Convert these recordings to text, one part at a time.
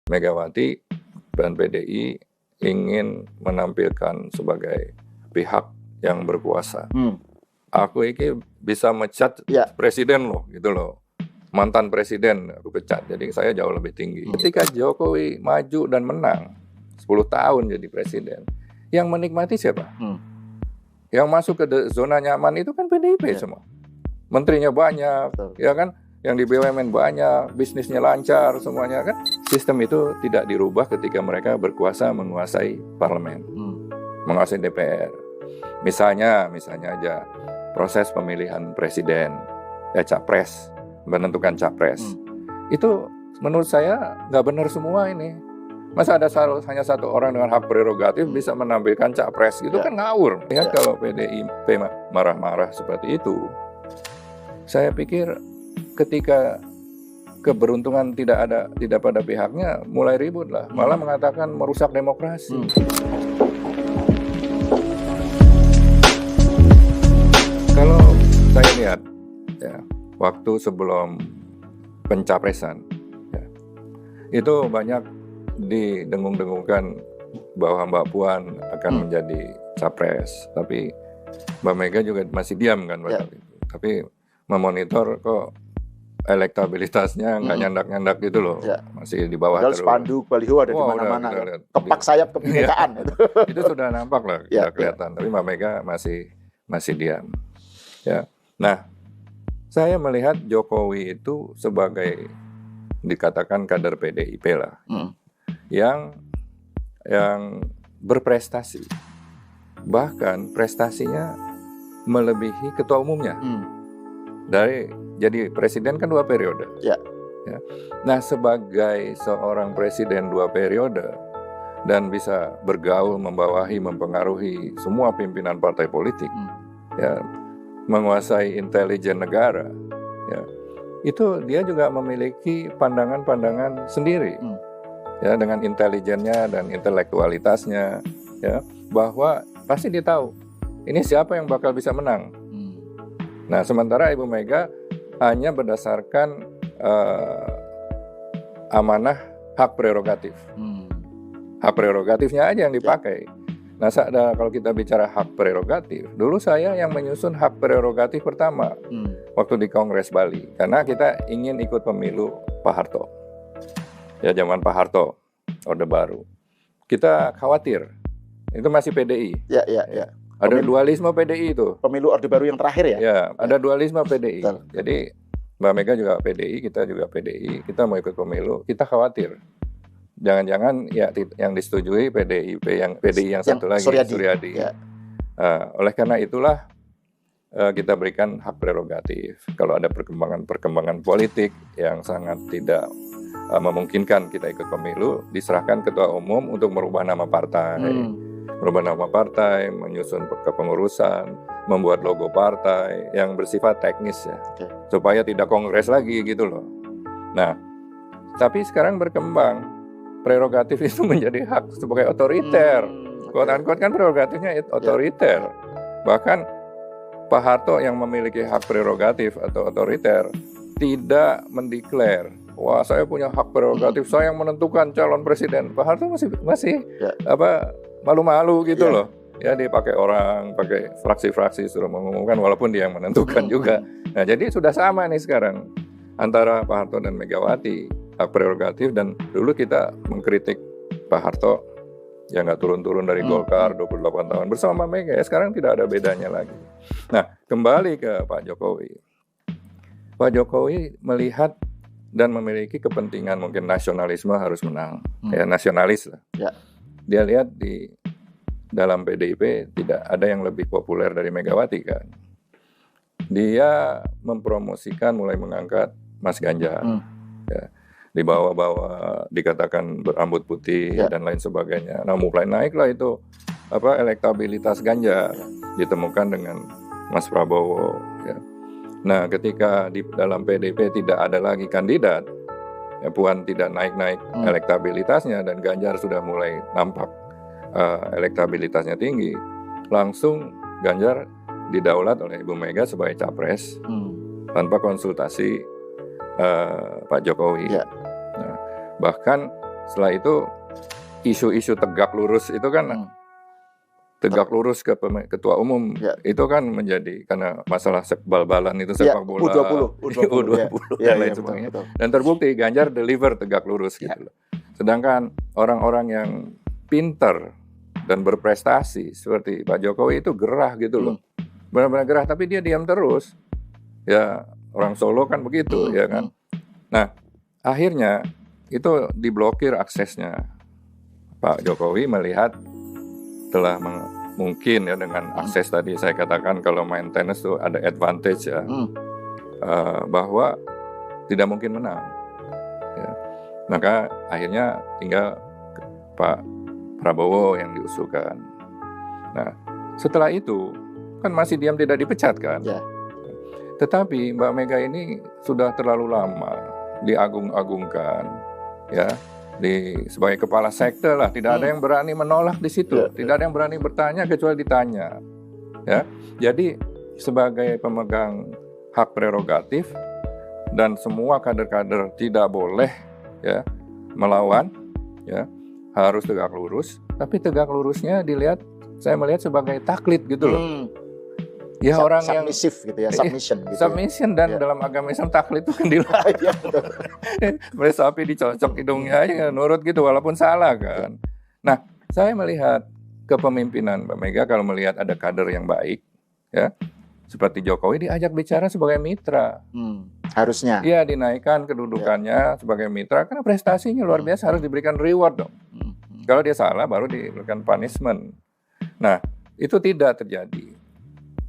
Megawati dan PDI ingin menampilkan sebagai pihak yang berkuasa. Aku ini bisa mecat presiden loh, gitu loh. Mantan presiden aku pecat, jadi saya jauh lebih tinggi. Ketika Jokowi maju dan menang 10 tahun jadi presiden, yang menikmati siapa? Yang masuk ke zona nyaman itu kan PDIP semua. Menterinya banyak, ya kan? Yang di BUMN banyak, bisnisnya lancar, semuanya kan. Sistem itu tidak dirubah ketika mereka berkuasa menguasai parlemen, menguasai DPR. Misalnya aja proses pemilihan presiden, capres, menentukan capres. Itu menurut saya nggak benar semua ini. Masa ada hanya satu orang dengan hak prerogatif bisa menampilkan capres, itu kan ngawur. Lihat kalau PDIP marah-marah seperti itu, saya pikir ketika keberuntungan tidak pada pihaknya, mulai ribut lah, malah mengatakan merusak demokrasi. Kalau saya lihat waktu sebelum pencapresan, itu banyak didengung-dengungkan bahwa Mbak Puan akan menjadi capres, tapi Mbak Mega juga masih diam kan pada itu. Tapi memonitor kok elektabilitasnya nggak nyandak-nyandak gitu loh, masih di bawah terus. Spanduk baliho ada di mana-mana, kepak sayap kebinekaan. Itu sudah nampak lah, sudah kelihatan. Tapi Mbak Mega masih diam. Ya, nah saya melihat Jokowi itu sebagai dikatakan kader PDIP lah, yang berprestasi, bahkan prestasinya melebihi ketua umumnya. Jadi presiden kan 2 periode. Nah, sebagai seorang presiden 2 periode dan bisa bergaul, membawahi, mempengaruhi semua pimpinan partai politik, menguasai intelijen negara, itu dia juga memiliki pandangan-pandangan sendiri, dengan intelijennya dan intelektualitasnya, bahwa pasti dia tahu ini siapa yang bakal bisa menang. Nah, sementara Ibu Mega hanya berdasarkan amanah hak prerogatif. Hak prerogatifnya aja yang dipakai. Nah, kalau kita bicara hak prerogatif, dulu saya yang menyusun hak prerogatif pertama waktu di Kongres Bali, karena kita ingin ikut pemilu Pak Harto. Ya, zaman Pak Harto, Orde Baru. Kita khawatir, itu masih PDI. Ada dualisme PDI itu. Pemilu Orde Baru yang terakhir ya? Ada dualisme PDI. Jadi Mbak Mega juga PDI, kita juga PDI, kita mau ikut pemilu, kita khawatir. Jangan-jangan yang disetujui PDI yang satu lagi, Suryadi. Oleh karena itulah kita berikan hak prerogatif. Kalau ada perkembangan politik yang sangat tidak memungkinkan kita ikut pemilu, diserahkan ketua umum untuk merubah nama partai. Menyusun kepengurusan, membuat logo partai yang bersifat teknis supaya tidak kongres lagi gitu loh. Nah, tapi sekarang berkembang prerogatif itu menjadi hak sebagai otoriter. Quote-unquote kan prerogatifnya otoriter. Bahkan Pak Harto yang memiliki hak prerogatif atau otoriter tidak mendeklar, wah saya punya hak prerogatif, saya yang menentukan calon presiden. Pak Harto masih malu-malu gitu loh. Ya, dia pakai fraksi-fraksi suruh mengumumkan walaupun dia yang menentukan juga. Nah, jadi sudah sama nih sekarang antara Pak Harto dan Megawati, hak prerogatif. Dan dulu kita mengkritik Pak Harto yang nggak turun-turun dari Golkar 28 tahun bersama Mega, sekarang tidak ada bedanya lagi. Nah, kembali ke Pak Jokowi. Pak Jokowi melihat dan memiliki kepentingan, mungkin nasionalisme harus menang, nasionalis lah. Dia lihat di dalam PDIP tidak ada yang lebih populer dari Megawati kan. Dia mempromosikan, mulai mengangkat Mas Ganjar, dibawa-bawa, dikatakan berambut putih dan lain sebagainya. Nah, mulai naiklah itu elektabilitas Ganjar, ditemukan dengan Mas Prabowo. Nah, ketika di dalam PDIP tidak ada lagi kandidat, Puan tidak naik-naik elektabilitasnya dan Ganjar sudah mulai nampak elektabilitasnya tinggi, langsung Ganjar didaulat oleh Ibu Mega sebagai capres tanpa konsultasi Pak Jokowi. Nah, bahkan setelah itu isu-isu tegak lurus itu kan tegak lurus ke ketua umum itu kan menjadi karena masalah bal-balan itu sepak bola U20 dan lain sebagainya. Dan terbukti Ganjar deliver tegak lurus gitu loh. Sedangkan orang-orang yang pinter dan berprestasi seperti Pak Jokowi itu gerah gitu loh. Benar-benar gerah, tapi dia diam terus. Ya, orang Solo kan begitu ya kan. Nah, akhirnya itu diblokir aksesnya. Pak Jokowi melihat telah mungkin ya dengan akses tadi saya katakan kalau main tenis tuh ada advantage ya, bahwa tidak mungkin menang. Ya. Maka akhirnya tinggal Pak Prabowo yang diusulkan. Nah, setelah itu kan masih diam tidak dipecat kan. Ya. Tetapi Mbak Mega ini sudah terlalu lama diagung-agungkan, ya. Sebagai kepala sekte lah, tidak ada yang berani menolak di situ, tidak ada yang berani bertanya kecuali ditanya, ya. Jadi sebagai pemegang hak prerogatif dan semua kader-kader tidak boleh ya melawan, ya harus tegak lurus. Tapi tegak lurusnya saya melihat sebagai taklid gitu loh. Ya orang yang submissive gitu ya, submission gitu. Submission dan dalam agama Islam taklid itu kan dilarang. Sapi dicocok hidungnya aja nurut gitu walaupun salah kan. Nah, saya melihat kepemimpinan Mbak Mega kalau melihat ada kader yang baik ya. Seperti Jokowi diajak bicara sebagai mitra. Harusnya. Iya, dinaikkan kedudukannya sebagai mitra karena prestasinya luar biasa, harus diberikan reward dong. Kalau dia salah baru diberikan punishment. Nah, itu tidak terjadi.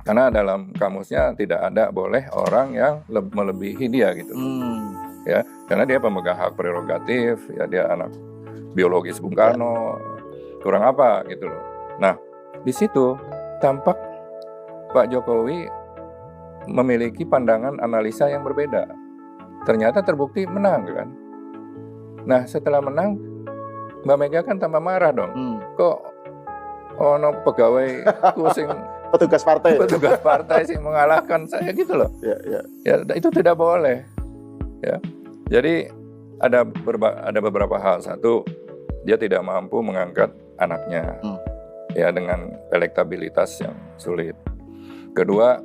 Karena dalam kamusnya tidak ada boleh orang yang melebihi dia gitu. Ya, karena dia pemegang hak prerogatif, ya dia anak biologis Bung Karno. Kurang apa gitu loh. Nah, di situ tampak Pak Jokowi memiliki pandangan analisa yang berbeda. Ternyata terbukti menang kan. Nah, setelah menang Mbak Mega kan tambah marah dong. Kok pegawai kusing petugas partai sih mengalahkan saya gitu loh. Ya, itu tidak boleh. Ya, jadi ada beberapa hal. Satu, dia tidak mampu mengangkat anaknya, ya dengan elektabilitas yang sulit. Kedua,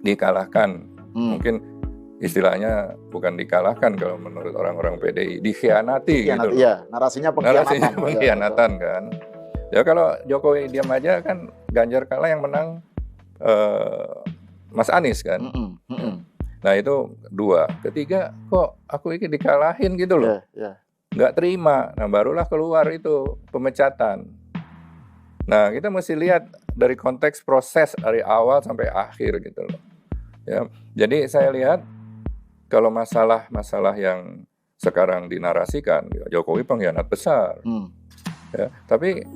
dikalahkan. Mungkin istilahnya bukan dikalahkan kalau menurut orang-orang PDI, dikhianati gitu. Iya, narasinya pengkhianatan kan. Ya kalau Jokowi diam aja kan Ganjar kalah, yang menang Mas Anies kan. Nah itu dua. Ketiga, kok aku ini dikalahin gitu loh. Nggak terima. Nah barulah keluar itu pemecatan. Nah kita mesti lihat dari konteks proses dari awal sampai akhir gitu loh. Ya, jadi saya lihat kalau masalah yang sekarang dinarasikan, Jokowi pengkhianat besar. Ya, tapi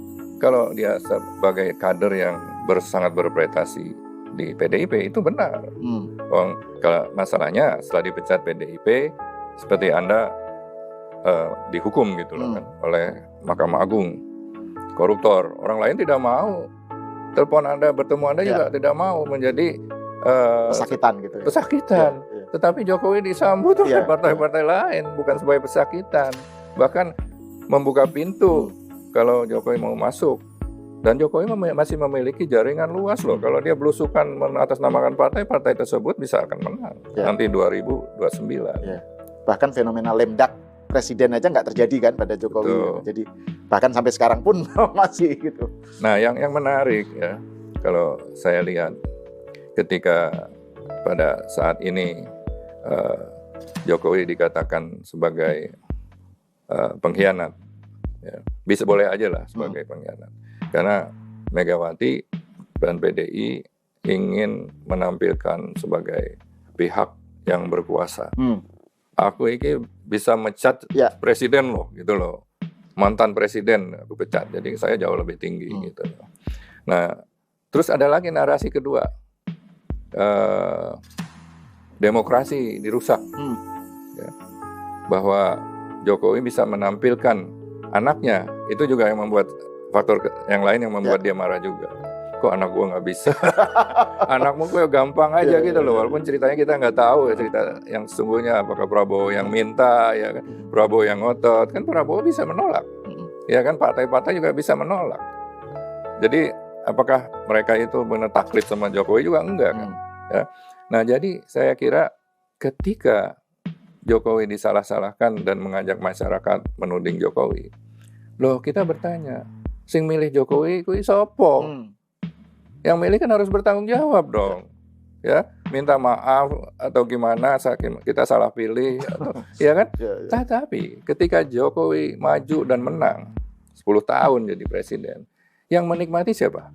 kalau dia sebagai kader yang sangat berprestasi di PDIP itu benar. Kalau masalahnya setelah dipecat PDIP, seperti Anda dihukum gitu loh kan oleh Mahkamah Agung, koruptor. Orang lain tidak mau telepon Anda, bertemu Anda juga tidak mau, menjadi pesakitan gitu. Pesakitan. Tetapi Jokowi disambut oleh partai-partai lain, bukan sebagai pesakitan, bahkan membuka pintu. Kalau Jokowi mau masuk, dan Jokowi masih memiliki jaringan luas loh. Kalau dia belusukan mengatasnamakan partai tersebut bisa akan menang nanti 2029. Bahkan fenomena lemdak presiden aja nggak terjadi kan pada Jokowi. Jadi bahkan sampai sekarang pun masih gitu. Nah, yang menarik ya, kalau saya lihat ketika pada saat ini Jokowi dikatakan sebagai pengkhianat. Ya, bisa boleh aja lah sebagai pengkhianat. Karena Megawati dan PDI ingin menampilkan sebagai pihak yang berkuasa. Aku ini bisa mecat presiden loh, gitu loh. Mantan presiden aku pecat, jadi saya jauh lebih tinggi gitu loh. Nah, terus ada lagi narasi kedua. Demokrasi dirusak. Ya. Bahwa Jokowi bisa menampilkan anaknya, itu juga yang membuat faktor yang lain yang membuat dia marah juga. kok anak gua nggak bisa. Anakmu kok gampang aja gitu loh, walaupun ceritanya kita nggak tahu ya cerita yang sesungguhnya, apakah Prabowo yang minta, ya kan, Prabowo yang ngotot, kan Prabowo bisa menolak, ya kan, partai-partai juga bisa menolak. Jadi apakah mereka itu benar taklid sama Jokowi juga enggak kan? Ya. Nah jadi saya kira ketika Jokowi disalah-salahkan dan mengajak masyarakat menuding Jokowi, loh kita bertanya, sing milih Jokowi kuwi sopo? Yang milih kan harus bertanggung jawab dong, ya, minta maaf atau gimana kita salah pilih, atau, ya kan? Tapi ketika Jokowi maju dan menang 10 tahun jadi presiden, yang menikmati siapa?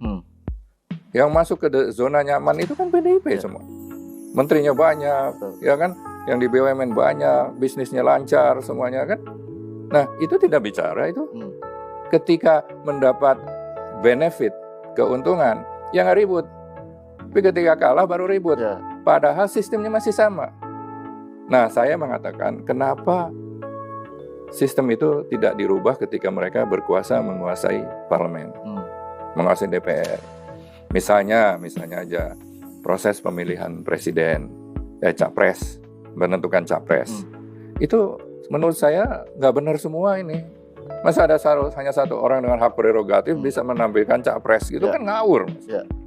Yang masuk ke zona nyaman itu kan PDIP semua. Menterinya banyak, ya kan? Yang di BUMN banyak, bisnisnya lancar semuanya kan? Nah, itu tidak bicara itu. Ketika mendapat benefit, keuntungan, ya nggak ribut. Tapi ketika kalah baru ribut. Padahal sistemnya masih sama. Nah, saya mengatakan kenapa sistem itu tidak dirubah ketika mereka berkuasa menguasai parlemen, menguasai DPR. Misalnya aja proses pemilihan presiden, capres, menentukan capres. Itu menurut saya nggak benar semua ini. Masa ada hanya satu orang dengan hak prerogatif bisa menampilkan capres, gitu kan ngawur,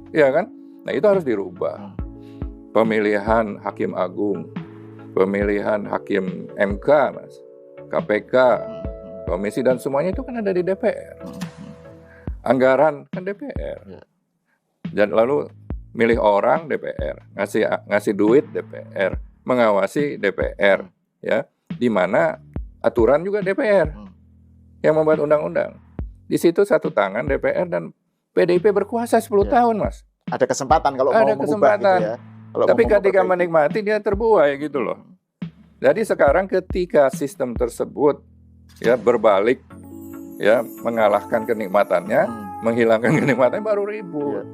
ya kan? Nah itu harus dirubah. Pemilihan hakim agung, pemilihan hakim MK, Mas, KPK, komisi dan semuanya itu kan ada di DPR. Anggaran kan DPR. Dan lalu milih orang DPR, ngasih duit DPR, mengawasi DPR, ya, di mana aturan juga DPR yang membuat undang-undang. Di situ satu tangan DPR dan PDIP berkuasa 10 tahun, Mas. Ada kesempatan kalau mau mengubah gitu ya. Tapi ketika menikmati dia terbuai gitu loh. Jadi sekarang ketika sistem tersebut ya berbalik, ya mengalahkan kenikmatannya, menghilangkan kenikmatannya baru ribut.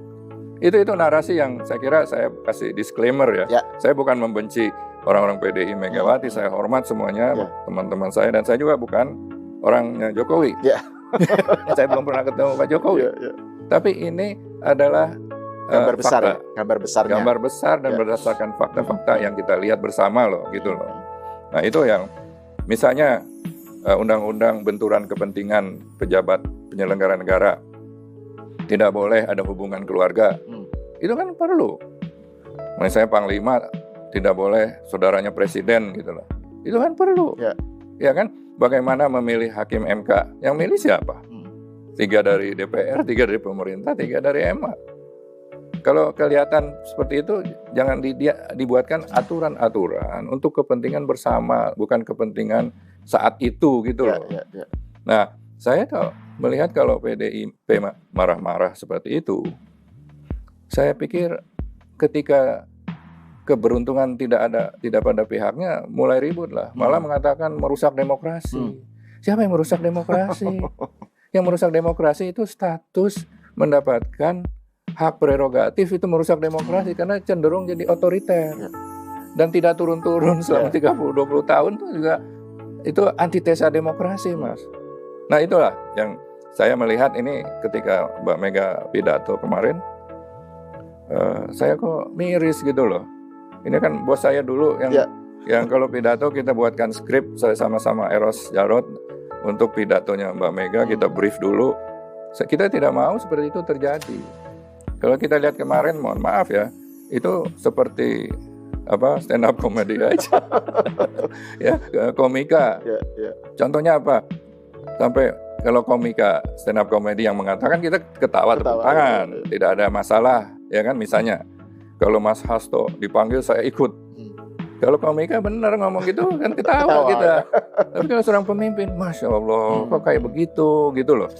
Itu narasi yang saya kira saya kasih disclaimer ya. Saya bukan membenci orang-orang PDI Megawati, saya hormat semuanya, teman-teman saya, dan saya juga bukan orangnya Jokowi. Saya belum pernah ketemu Pak Jokowi. Tapi ini adalah gambar besar, fakta. Gambar besar Dan berdasarkan fakta-fakta yang kita lihat bersama loh, gitu loh. Nah itu yang misalnya undang-undang benturan kepentingan pejabat penyelenggara negara. Tidak boleh ada hubungan keluarga. Itu kan perlu. Misalnya Panglima tidak boleh saudaranya presiden gitu loh. Itu kan perlu. Ya kan? Bagaimana memilih hakim MK? Yang milih siapa? 3 dari DPR, 3 dari pemerintah, 3 dari MA. Kalau kelihatan seperti itu, jangan dibuatkan aturan-aturan untuk kepentingan bersama, bukan kepentingan saat itu gitu loh. Nah, saya melihat kalau PDIP marah-marah seperti itu, saya pikir ketika keberuntungan tidak pada pihaknya, mulai ribut lah, malah mengatakan merusak demokrasi. Siapa yang merusak demokrasi? Yang merusak demokrasi itu status mendapatkan hak prerogatif, itu merusak demokrasi karena cenderung jadi otoriter dan tidak turun-turun selama 30-20 tahun itu juga itu antitesa demokrasi, Mas. Nah itulah yang saya melihat ini ketika Mbak Mega pidato kemarin, saya kok miris gitu loh. Ini kan bos saya dulu yang kalau pidato kita buatkan skrip, saya sama-sama Eros Jarot untuk pidatonya Mbak Mega, kita brief dulu. Kita tidak mau seperti itu terjadi. Kalau kita lihat kemarin, mohon maaf ya, itu seperti stand up comedy aja, ya komika. Contohnya apa? Sampai kalau komika stand up comedy yang mengatakan kita ketawa tepuk tangan, tidak ada masalah, ya kan? Misalnya kalau Mas Hasto dipanggil saya ikut. Kalau komika benar ngomong gitu kan ketawa kita. Tapi kalau seorang pemimpin, Masya Allah, kok kayak begitu gitu loh.